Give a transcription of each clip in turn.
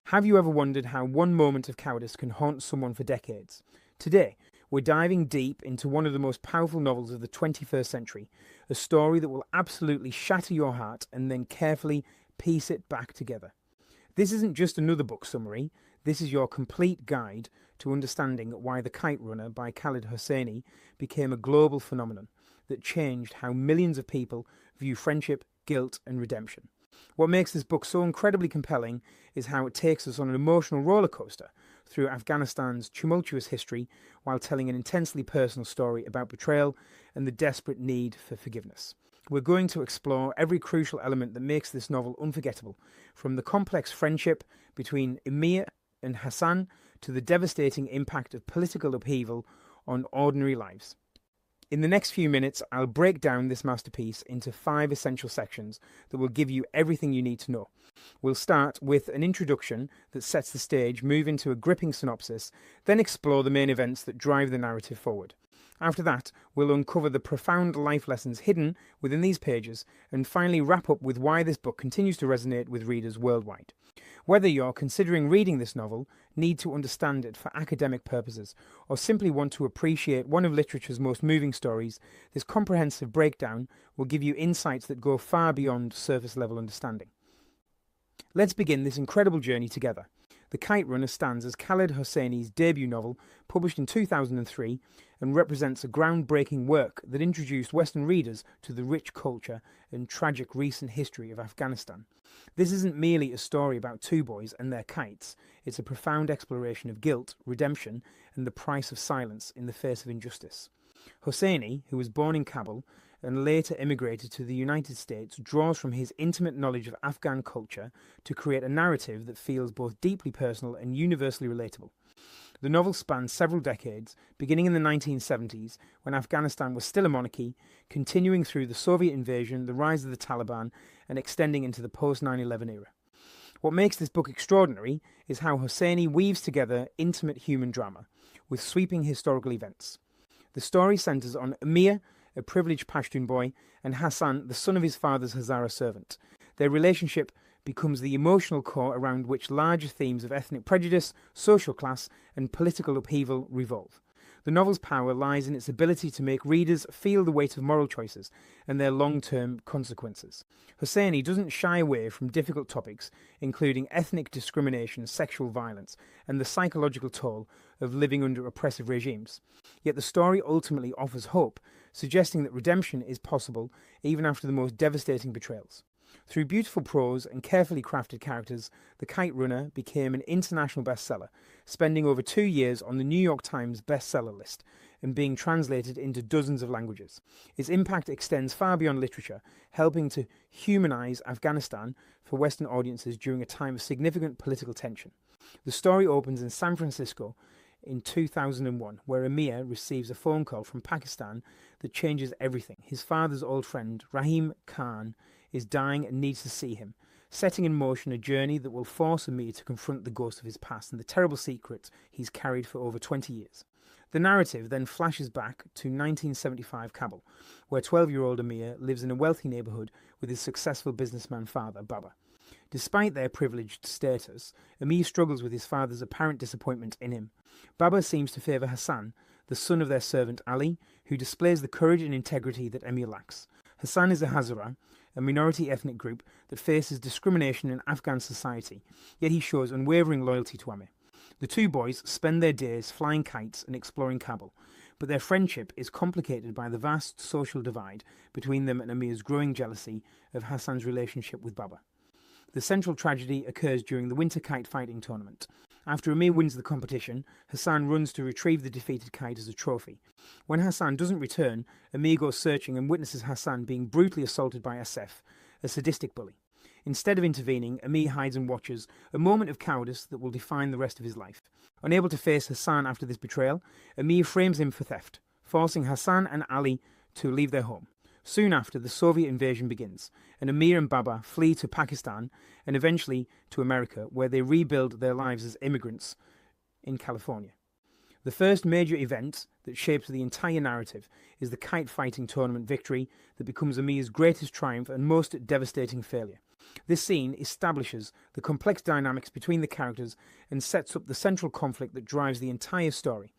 Have you ever wondered how one moment of cowardice can haunt someone for decades? Today, we're diving deep into one of the most powerful novels of the 21st century, a story that will absolutely shatter your heart and then carefully piece it back together. This isn't just another book summary, this is your complete guide to understanding why The Kite Runner by Khaled Hosseini became a global phenomenon that changed how millions of people view friendship, guilt, and redemption. What makes this book so incredibly compelling is how it takes us on an emotional roller coaster through Afghanistan's tumultuous history while telling an intensely personal story about betrayal and the desperate need for forgiveness. We're going to explore every crucial element that makes this novel unforgettable, from the complex friendship between Amir and Hassan to the devastating impact of political upheaval on ordinary lives. In the next few minutes, I'll break down this masterpiece into 5 essential sections that will give you everything you need to know. We'll start with an introduction that sets the stage, move into a gripping synopsis, then explore the main events that drive the narrative forward. After that, we'll uncover the profound life lessons hidden within these pages, and finally wrap up with why this book continues to resonate with readers worldwide. Whether you're considering reading this novel, need to understand it for academic purposes, or simply want to appreciate one of literature's most moving stories, this comprehensive breakdown will give you insights that go far beyond surface-level understanding. Let's begin this incredible journey together. The Kite Runner stands as Khaled Hosseini's debut novel, published in 2003, and represents a groundbreaking work that introduced Western readers to the rich culture and tragic recent history of Afghanistan. This isn't merely a story about 2 boys and their kites, it's a profound exploration of guilt, redemption, and the price of silence in the face of injustice. Hosseini, who was born in Kabul and later immigrated to the United States, draws from his intimate knowledge of Afghan culture to create a narrative that feels both deeply personal and universally relatable. The novel spans several decades, beginning in the 1970s, when Afghanistan was still a monarchy, continuing through the Soviet invasion, the rise of the Taliban, and extending into the post-9/11 era. What makes this book extraordinary is how Hosseini weaves together intimate human drama with sweeping historical events. The story centers on Amir, a privileged Pashtun boy, and Hassan, the son of his father's Hazara servant. Their relationship becomes the emotional core around which larger themes of ethnic prejudice, social class, and political upheaval revolve. The novel's power lies in its ability to make readers feel the weight of moral choices and their long-term consequences. Hosseini doesn't shy away from difficult topics, including ethnic discrimination, sexual violence, and the psychological toll of living under oppressive regimes. Yet the story ultimately offers hope, suggesting that redemption is possible even after the most devastating betrayals. Through beautiful prose and carefully crafted characters, The Kite Runner became an international bestseller, spending over 2 years on the New York Times bestseller list and being translated into dozens of languages. Its impact extends far beyond literature, helping to humanize Afghanistan for Western audiences during a time of significant political tension. The story opens in San Francisco in 2001, where Amir receives a phone call from Pakistan that changes everything. His father's old friend, Rahim Khan, is dying and needs to see him, setting in motion a journey that will force Amir to confront the ghost of his past and the terrible secrets he's carried for over 20 years. The narrative then flashes back to 1975 Kabul, where 12-year-old Amir lives in a wealthy neighborhood with his successful businessman father, Baba. Despite their privileged status, Amir struggles with his father's apparent disappointment in him. Baba seems to favor Hassan, the son of their servant Ali, who displays the courage and integrity that Amir lacks. Hassan is a Hazara, a minority ethnic group that faces discrimination in Afghan society, yet he shows unwavering loyalty to Amir. The 2 boys spend their days flying kites and exploring Kabul, but their friendship is complicated by the vast social divide between them and Amir's growing jealousy of Hassan's relationship with Baba. The central tragedy occurs during the winter kite fighting tournament. After Amir wins the competition, Hassan runs to retrieve the defeated kite as a trophy. When Hassan doesn't return, Amir goes searching and witnesses Hassan being brutally assaulted by Asif, a sadistic bully. Instead of intervening, Amir hides and watches, a moment of cowardice that will define the rest of his life. Unable to face Hassan after this betrayal, Amir frames him for theft, forcing Hassan and Ali to leave their home. Soon after, the Soviet invasion begins, and Amir and Baba flee to Pakistan and eventually to America, where they rebuild their lives as immigrants in California. The first major event that shapes the entire narrative is the kite fighting tournament victory that becomes Amir's greatest triumph and most devastating failure. This scene establishes the complex dynamics between the characters and sets up the central conflict that drives the entire story.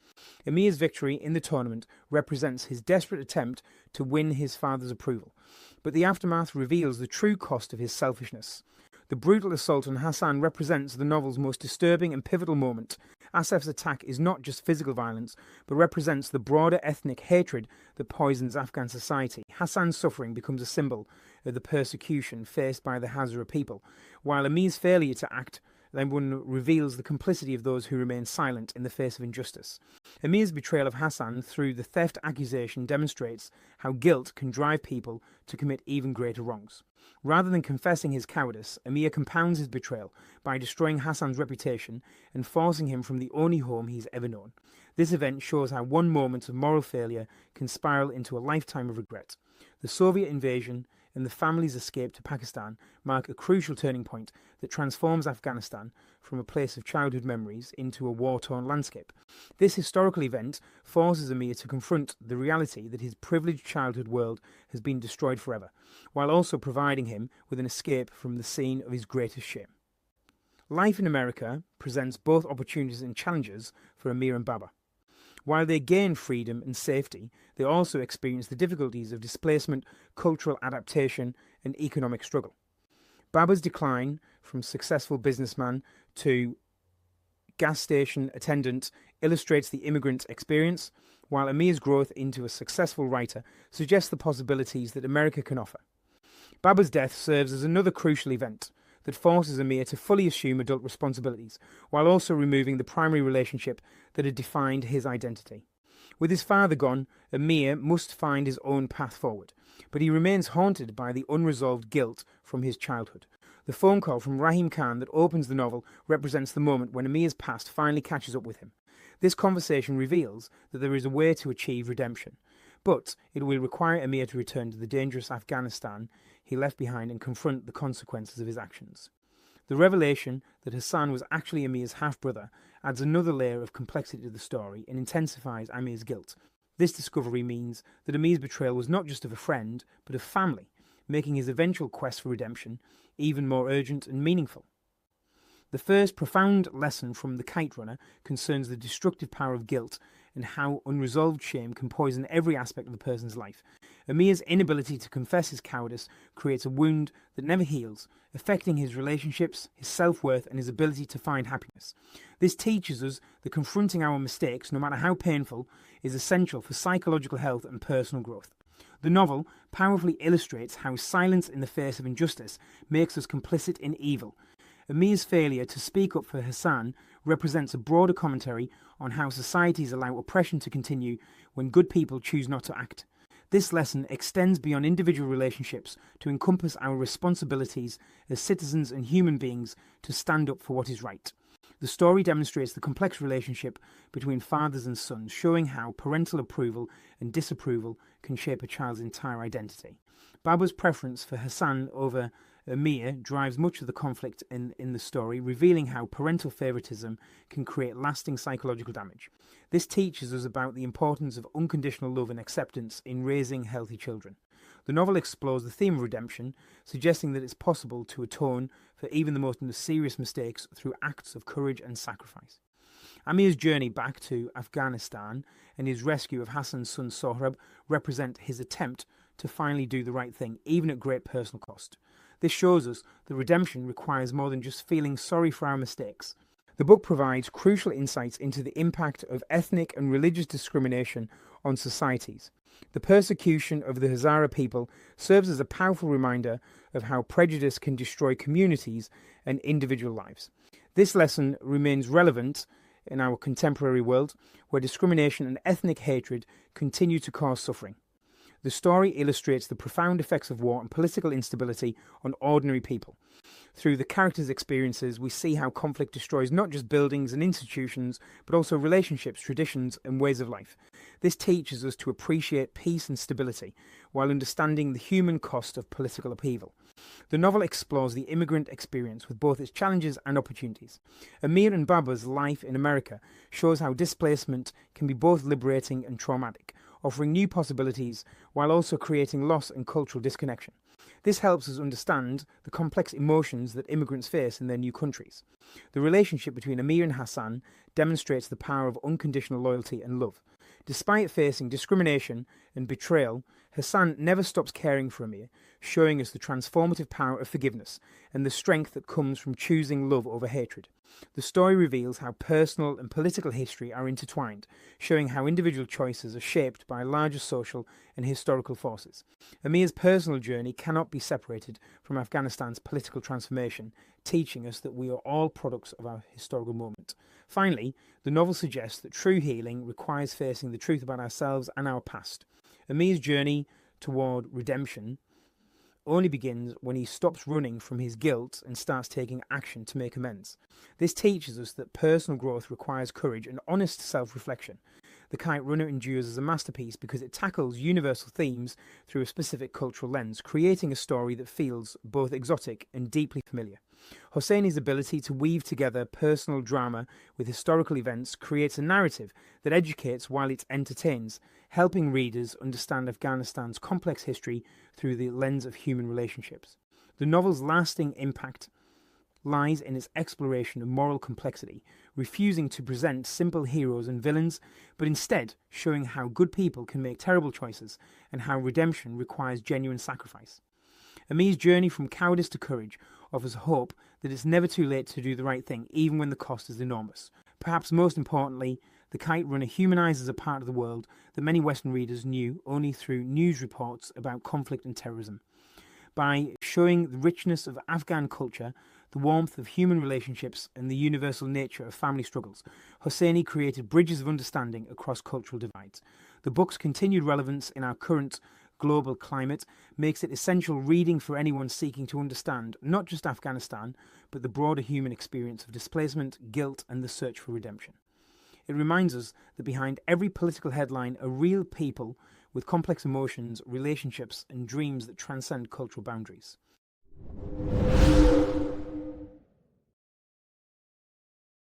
Amir's victory in the tournament represents his desperate attempt to win his father's approval, but the aftermath reveals the true cost of his selfishness. The brutal assault on Hassan represents the novel's most disturbing and pivotal moment. Asef's attack is not just physical violence, but represents the broader ethnic hatred that poisons Afghan society. Hassan's suffering becomes a symbol of the persecution faced by the Hazara people, while Amir's failure to act then reveals the complicity of those who remain silent in the face of injustice. Amir's betrayal of Hassan through the theft accusation demonstrates how guilt can drive people to commit even greater wrongs. Rather than confessing his cowardice, Amir compounds his betrayal by destroying Hassan's reputation and forcing him from the only home he's ever known. This event shows how one moment of moral failure can spiral into a lifetime of regret. The Soviet invasion and the family's escape to Pakistan mark a crucial turning point that transforms Afghanistan from a place of childhood memories into a war-torn landscape. This historical event forces Amir to confront the reality that his privileged childhood world has been destroyed forever, while also providing him with an escape from the scene of his greatest shame. Life in America presents both opportunities and challenges for Amir and Baba. While they gain freedom and safety, they also experience the difficulties of displacement, cultural adaptation, and economic struggle. Baba's decline from successful businessman to gas station attendant illustrates the immigrant experience, while Amir's growth into a successful writer suggests the possibilities that America can offer. Baba's death serves as another crucial event that forces Amir to fully assume adult responsibilities, while also removing the primary relationship that had defined his identity. With his father gone, Amir must find his own path forward, but he remains haunted by the unresolved guilt from his childhood. The phone call from Rahim Khan that opens the novel represents the moment when Amir's past finally catches up with him. This conversation reveals that there is a way to achieve redemption, but it will require Amir to return to the dangerous Afghanistan he left behind and confront the consequences of his actions. The revelation that Hassan was actually Amir's half-brother adds another layer of complexity to the story and intensifies Amir's guilt. This discovery means that Amir's betrayal was not just of a friend, but of family, making his eventual quest for redemption even more urgent and meaningful. The first profound lesson from the Kite Runner concerns the destructive power of guilt and how unresolved shame can poison every aspect of a person's life. Amir's inability to confess his cowardice creates a wound that never heals, affecting his relationships, his self-worth, and his ability to find happiness. This teaches us that confronting our mistakes, no matter how painful, is essential for psychological health and personal growth. The novel powerfully illustrates how silence in the face of injustice makes us complicit in evil. Amir's failure to speak up for Hassan represents a broader commentary on how societies allow oppression to continue when good people choose not to act. This lesson extends beyond individual relationships to encompass our responsibilities as citizens and human beings to stand up for what is right. The story demonstrates the complex relationship between fathers and sons, showing how parental approval and disapproval can shape a child's entire identity. Baba's preference for Hassan over Amir drives much of the conflict in the story, revealing how parental favoritism can create lasting psychological damage. This teaches us about the importance of unconditional love and acceptance in raising healthy children. The novel explores the theme of redemption, suggesting that it's possible to atone for even the most serious mistakes through acts of courage and sacrifice. Amir's journey back to Afghanistan and his rescue of Hassan's son Sohrab represent his attempt to finally do the right thing, even at great personal cost. This shows us that redemption requires more than just feeling sorry for our mistakes. The book provides crucial insights into the impact of ethnic and religious discrimination on societies. The persecution of the Hazara people serves as a powerful reminder of how prejudice can destroy communities and individual lives. This lesson remains relevant in our contemporary world, where discrimination and ethnic hatred continue to cause suffering. The story illustrates the profound effects of war and political instability on ordinary people. Through the characters' experiences, we see how conflict destroys not just buildings and institutions, but also relationships, traditions, and ways of life. This teaches us to appreciate peace and stability, while understanding the human cost of political upheaval. The novel explores the immigrant experience with both its challenges and opportunities. Amir and Baba's life in America shows how displacement can be both liberating and traumatic, offering new possibilities while also creating loss and cultural disconnection. This helps us understand the complex emotions that immigrants face in their new countries. The relationship between Amir and Hassan demonstrates the power of unconditional loyalty and love. Despite facing discrimination and betrayal, Hassan never stops caring for Amir, showing us the transformative power of forgiveness and the strength that comes from choosing love over hatred. The story reveals how personal and political history are intertwined, showing how individual choices are shaped by larger social and historical forces. Amir's personal journey cannot be separated from Afghanistan's political transformation, teaching us that we are all products of our historical moment. Finally, the novel suggests that true healing requires facing the truth about ourselves and our past. Amir's journey toward redemption only begins when he stops running from his guilt and starts taking action to make amends. This teaches us that personal growth requires courage and honest self-reflection. The Kite Runner endures as a masterpiece because it tackles universal themes through a specific cultural lens, creating a story that feels both exotic and deeply familiar. Hosseini's ability to weave together personal drama with historical events creates a narrative that educates while it entertains, helping readers understand Afghanistan's complex history through the lens of human relationships. The novel's lasting impact lies in its exploration of moral complexity, refusing to present simple heroes and villains, but instead showing how good people can make terrible choices and how redemption requires genuine sacrifice. Amir's journey from cowardice to courage offers hope that it's never too late to do the right thing, even when the cost is enormous. Perhaps most importantly, The Kite Runner humanises a part of the world that many Western readers knew only through news reports about conflict and terrorism. By showing the richness of Afghan culture, the warmth of human relationships, and the universal nature of family struggles, Hosseini created bridges of understanding across cultural divides. The book's continued relevance in our current global climate makes it essential reading for anyone seeking to understand not just Afghanistan, but the broader human experience of displacement, guilt, and the search for redemption. It reminds us that behind every political headline are real people with complex emotions, relationships, and dreams that transcend cultural boundaries.